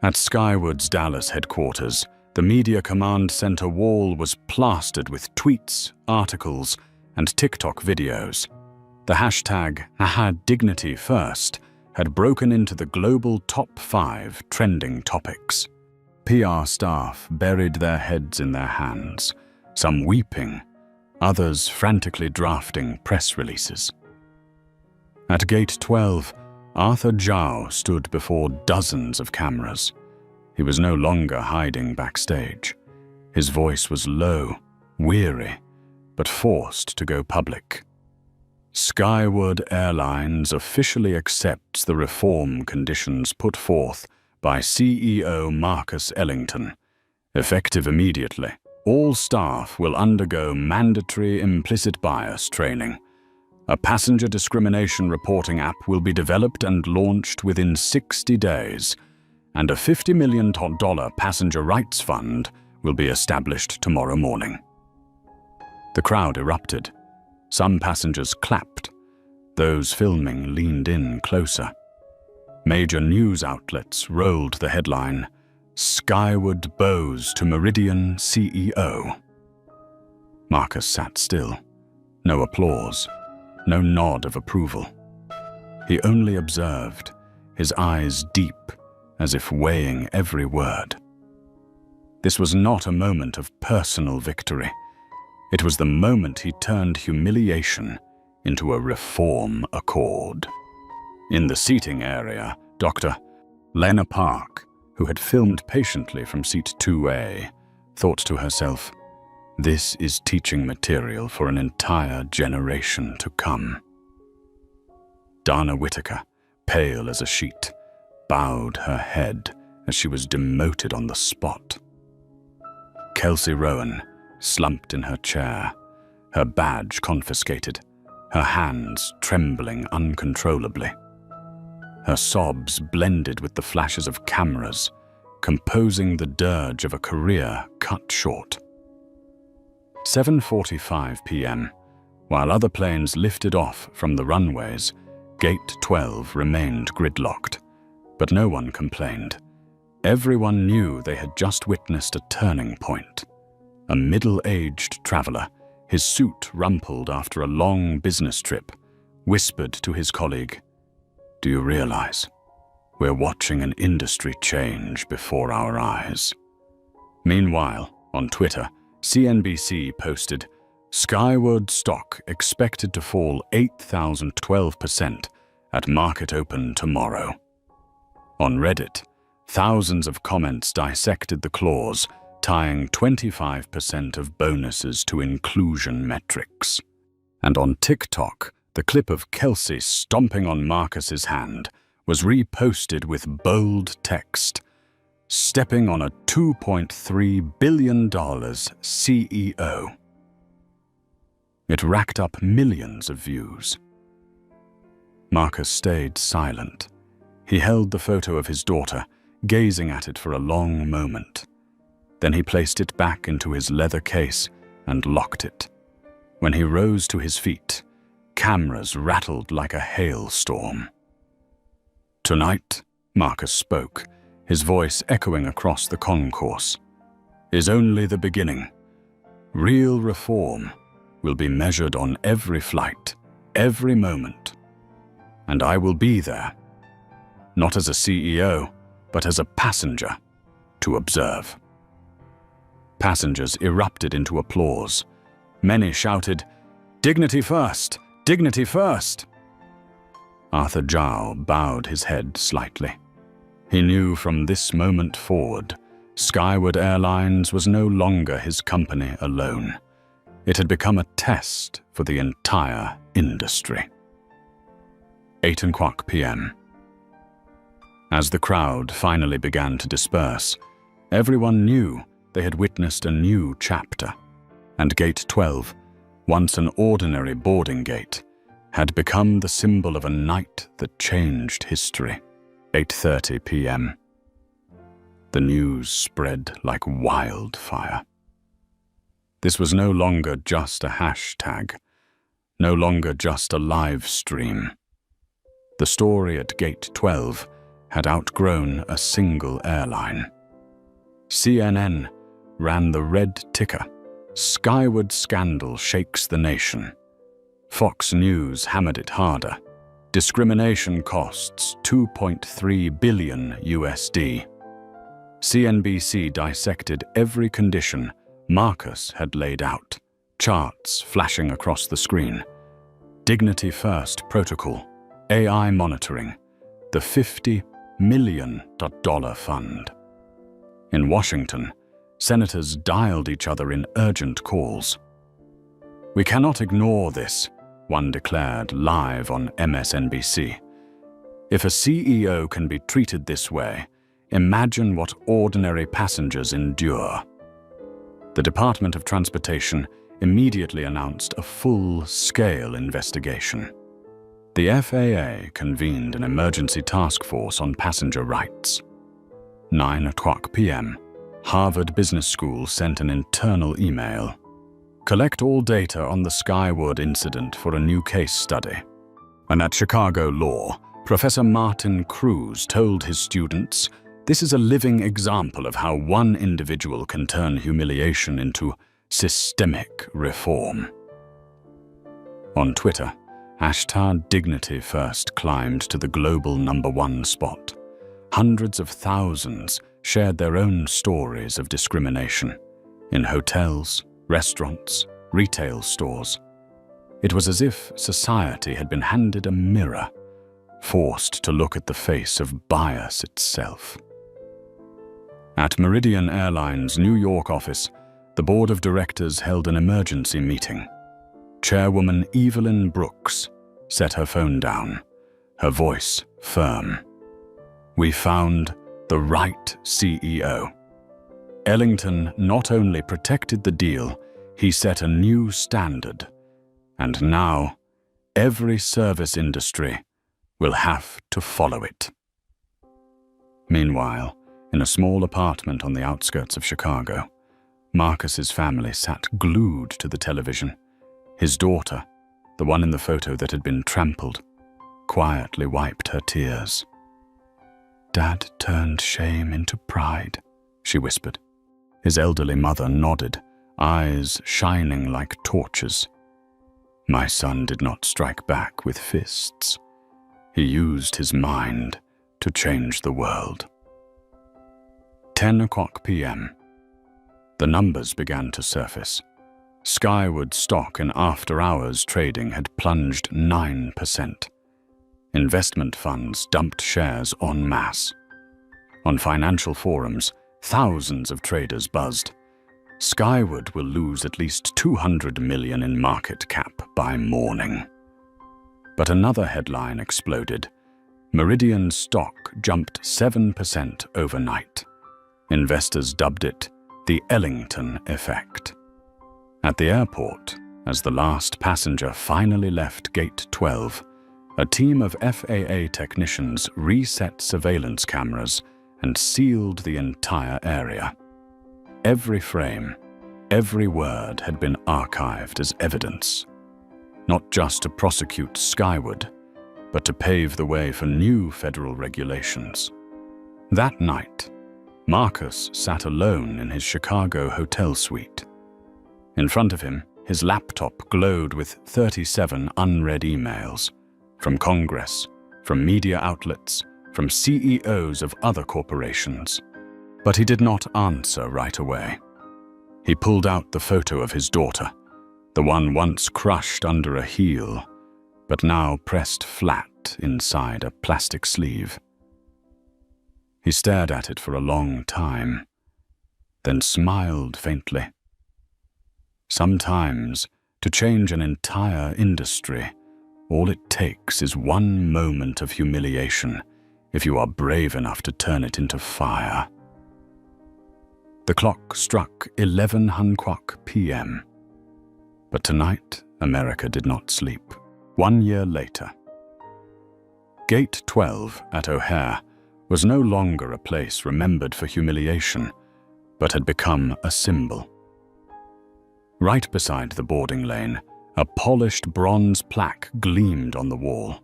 At Skyward's Dallas headquarters, the Media Command Center wall was plastered with tweets, articles, and TikTok videos. The hashtag #HaHaDignityFirst had broken into the global top 5 trending topics. PR staff buried their heads in their hands, some weeping, others frantically drafting press releases. At Gate 12, Arthur Zhao stood before dozens of cameras. He was no longer hiding backstage. His voice was low, weary, but forced to go public. Skyward Airlines officially accepts the reform conditions put forth by CEO Marcus Ellington. Effective immediately, all staff will undergo mandatory implicit bias training. A passenger discrimination reporting app will be developed and launched within 60 days, and a $50 million passenger rights fund will be established tomorrow morning. The crowd erupted. Some passengers clapped. Those filming leaned in closer. Major news outlets rolled the headline, "Skyward bows to Meridian CEO." Marcus sat still. No applause, no nod of approval. He only observed, his eyes deep, as if weighing every word. This was not a moment of personal victory. It was the moment he turned humiliation into a reform accord. In the seating area, Dr. Lena Park, who had filmed patiently from seat 2A, thought to herself, "This is teaching material for an entire generation to come." Dana Whitaker, pale as a sheet, bowed her head as she was demoted on the spot. Kelsey Rowan slumped in her chair, her badge confiscated, her hands trembling uncontrollably. Her sobs blended with the flashes of cameras, composing the dirge of a career cut short. 7:45 p.m., while other planes lifted off from the runways, Gate 12 remained gridlocked. But no one complained. Everyone knew they had just witnessed a turning point. A middle-aged traveler, his suit rumpled after a long business trip, whispered to his colleague, "Do you realize? We're watching an industry change before our eyes." Meanwhile, on Twitter, CNBC posted, "Skyward stock expected to fall 8,012% at market open tomorrow." On Reddit, thousands of comments dissected the clause, tying 25% of bonuses to inclusion metrics. And on TikTok, the clip of Kelsey stomping on Marcus's hand was reposted with bold text, "Stepping on a $2.3 billion CEO." It racked up millions of views. Marcus stayed silent. He held the photo of his daughter, gazing at it for a long moment. Then he placed it back into his leather case and locked it. When he rose to his feet, cameras rattled like a hailstorm. "Tonight," Marcus spoke, his voice echoing across the concourse, "is only the beginning. Real reform will be measured on every flight, every moment. And I will be there, not as a CEO, but as a passenger, to observe." Passengers erupted into applause. Many shouted, "Dignity first! Dignity first!" Arthur Zhao bowed his head slightly. He knew from this moment forward, Skyward Airlines was no longer his company alone. It had become a test for the entire industry. 8:00 p.m. As the crowd finally began to disperse, everyone knew they had witnessed a new chapter, and Gate 12, once an ordinary boarding gate, had become the symbol of a night that changed history. 8:30 p.m. The news spread like wildfire. This was no longer just a hashtag, no longer just a live stream. The story at Gate 12 had outgrown a single airline. CNN ran the red ticker, "Skyward Scandal Shakes the Nation." Fox News hammered it harder. "Discrimination costs $2.3 billion USD." CNBC dissected every condition Marcus had laid out, charts flashing across the screen. Dignity First Protocol, AI monitoring, the $50 million fund. In Washington, senators dialed each other in urgent calls. "We cannot ignore this," one declared live on MSNBC. "If a CEO can be treated this way, imagine what ordinary passengers endure." The Department of Transportation immediately announced a full-scale investigation. The FAA convened an emergency task force on passenger rights. 9:00 p.m., Harvard Business School sent an internal email. "Collect all data on the Skyward incident for a new case study." And at Chicago Law, Professor Martin Cruz told his students, "This is a living example of how one individual can turn humiliation into systemic reform." On Twitter, #DignityFirst climbed to the global #1 spot. Hundreds of thousands shared their own stories of discrimination in hotels, restaurants, retail stores. It was as if society had been handed a mirror, forced to look at the face of bias itself. At Meridian Airlines' New York office, the board of directors held an emergency meeting. Chairwoman Evelyn Brooks set her phone down, her voice firm. "We found the right CEO. Ellington not only protected the deal, he set a new standard. And now, every service industry will have to follow it." Meanwhile, in a small apartment on the outskirts of Chicago, Marcus's family sat glued to the television. His daughter, the one in the photo that had been trampled, quietly wiped her tears. "Dad turned shame into pride," she whispered. His elderly mother nodded, eyes shining like torches. "My son did not strike back with fists. He used his mind to change the world." 10:00 p.m. The numbers began to surface. Skyward stock in after-hours trading had plunged 9%. Investment funds dumped shares en masse. On financial forums, thousands of traders buzzed, Skyward will lose at least 200 million in market cap by morning. But another headline exploded. Meridian's stock jumped 7% overnight. Investors dubbed it the Ellington effect. At the airport, as the last passenger finally left Gate 12, a team of FAA technicians reset surveillance cameras and sealed the entire area. Every frame, every word had been archived as evidence, not just to prosecute Skyward, but to pave the way for new federal regulations. That night, Marcus sat alone in his Chicago hotel suite. In front of him, his laptop glowed with 37 unread emails from Congress, from media outlets, from CEOs of other corporations. But he did not answer right away. He pulled out the photo of his daughter, the one once crushed under a heel, but now pressed flat inside a plastic sleeve. He stared at it for a long time, then smiled faintly. Sometimes, to change an entire industry, all it takes is one moment of humiliation if you are brave enough to turn it into fire. The clock struck 11:00 p.m. But tonight, America did not sleep. 1 year later. Gate 12 at O'Hare was no longer a place remembered for humiliation, but had become a symbol. Right beside the boarding lane, a polished bronze plaque gleamed on the wall.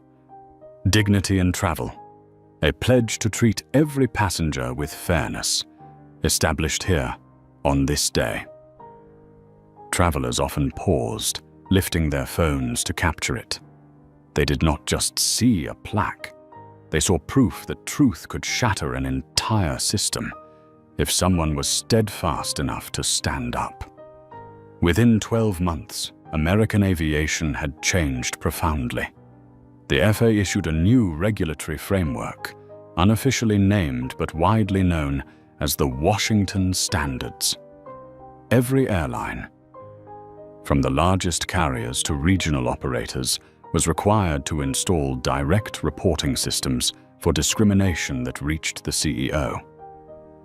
Dignity in travel, a pledge to treat every passenger with fairness, established here on this day. Travelers often paused, lifting their phones to capture it. They did not just see a plaque. They saw proof that truth could shatter an entire system if someone was steadfast enough to stand up. Within 12 months, American aviation had changed profoundly. The FAA issued a new regulatory framework, unofficially named but widely known as the Washington Standards. Every airline, from the largest carriers to regional operators, was required to install direct reporting systems for discrimination that reached the CEO.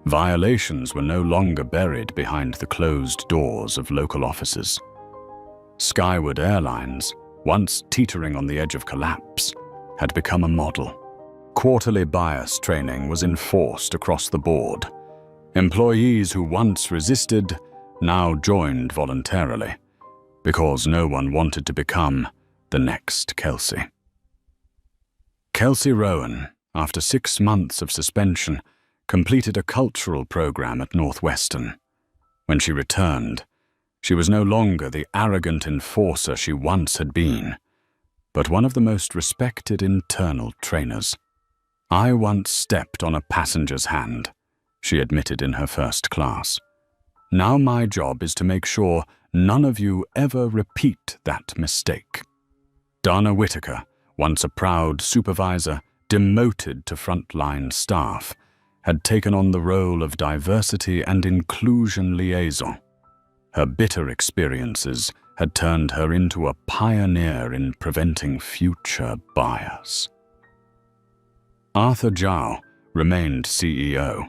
Violations were no longer buried behind the closed doors of local offices. Skyward Airlines, once teetering on the edge of collapse, had become a model. Quarterly bias training was enforced across the board. Employees who once resisted now joined voluntarily, because no one wanted to become the next Kelsey. Kelsey Rowan, after 6 months of suspension, completed a cultural program at Northwestern. When she returned, she was no longer the arrogant enforcer she once had been, but one of the most respected internal trainers. "I once stepped on a passenger's hand," she admitted in her first class. "Now my job is to make sure none of you ever repeat that mistake." Dana Whitaker, once a proud supervisor, demoted to frontline staff, had taken on the role of diversity and inclusion liaison. Her bitter experiences had turned her into a pioneer in preventing future bias. Arthur Zhao remained CEO,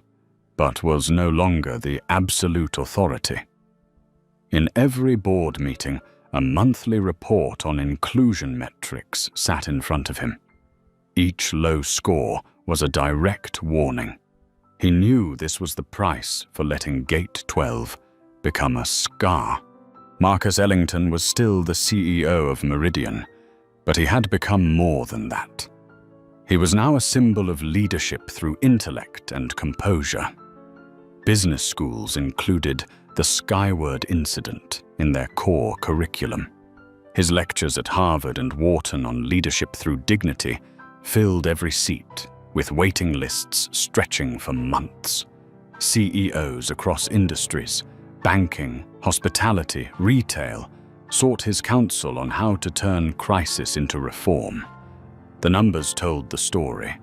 but was no longer the absolute authority. In every board meeting, a monthly report on inclusion metrics sat in front of him. Each low score was a direct warning. He knew this was the price for letting Gate 12 become a scar. Marcus Ellington was still the CEO of Meridian, but he had become more than that. He was now a symbol of leadership through intellect and composure. Business schools included the Skyward Incident in their core curriculum. His lectures at Harvard and Wharton on leadership through dignity filled every seat, with waiting lists stretching for months. CEOs across industries, banking, hospitality, retail, sought his counsel on how to turn crisis into reform. The numbers told the story.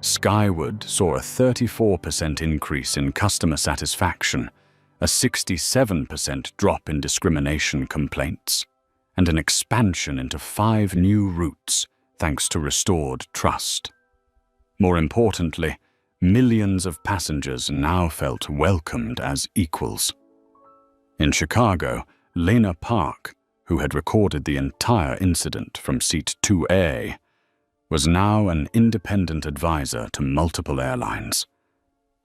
Skyward saw a 34% increase in customer satisfaction, a 67% drop in discrimination complaints, and an expansion into 5 new routes thanks to restored trust. More importantly, millions of passengers now felt welcomed as equals. In Chicago, Lena Park, who had recorded the entire incident from seat 2A, was now an independent advisor to multiple airlines.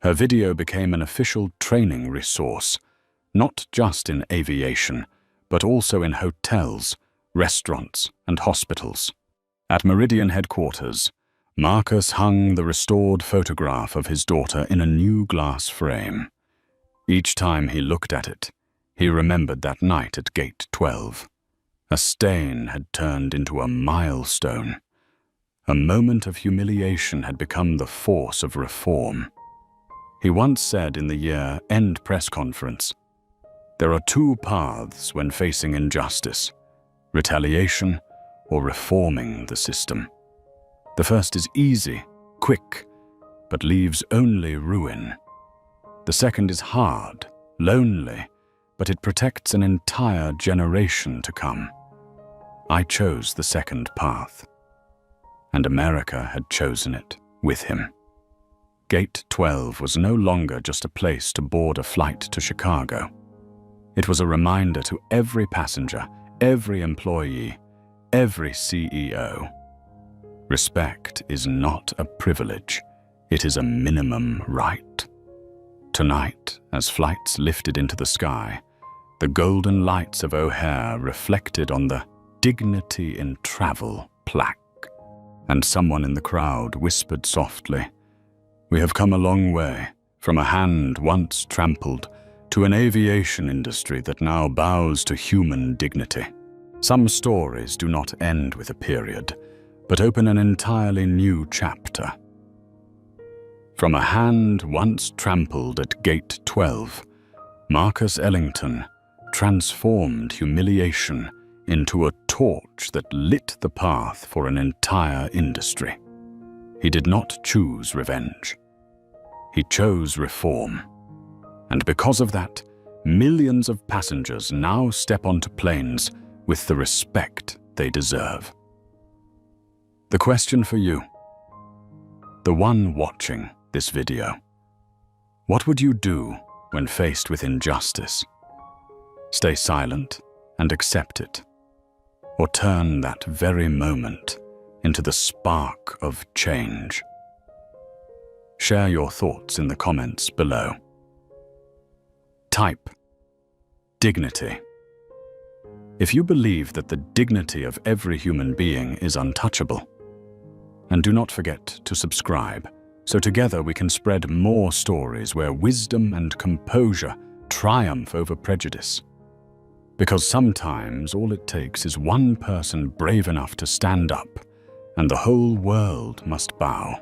Her video became an official training resource, not just in aviation, but also in hotels, restaurants, and hospitals. At Meridian headquarters, Marcus hung the restored photograph of his daughter in a new glass frame. Each time he looked at it, he remembered that night at Gate 12. A stain had turned into a milestone. A moment of humiliation had become the force of reform. He once said in the year-end press conference, "There are 2 paths when facing injustice: retaliation or reforming the system. The first is easy, quick, but leaves only ruin. The second is hard, lonely, but it protects an entire generation to come. I chose the second path." And America had chosen it with him. Gate 12 was no longer just a place to board a flight to Chicago. It was a reminder to every passenger, every employee, every CEO. Respect is not a privilege, it is a minimum right. Tonight, as flights lifted into the sky, the golden lights of O'Hare reflected on the "Dignity in Travel" plaque, and someone in the crowd whispered softly, "We have come a long way, from a hand once trampled to an aviation industry that now bows to human dignity." Some stories do not end with a period, but open an entirely new chapter. From a hand once trampled at Gate 12, Marcus Ellington transformed humiliation into a torch that lit the path for an entire industry. He did not choose revenge. He chose reform. And because of that, millions of passengers now step onto planes with the respect they deserve. The question for you, the one watching this video: what would you do when faced with injustice? Stay silent and accept it, or turn that very moment into the spark of change? Share your thoughts in the comments below. Type dignity if you believe that the dignity of every human being is untouchable. And do not forget to subscribe, so together we can spread more stories where wisdom and composure triumph over prejudice. Because sometimes all it takes is one person brave enough to stand up, and the whole world must bow.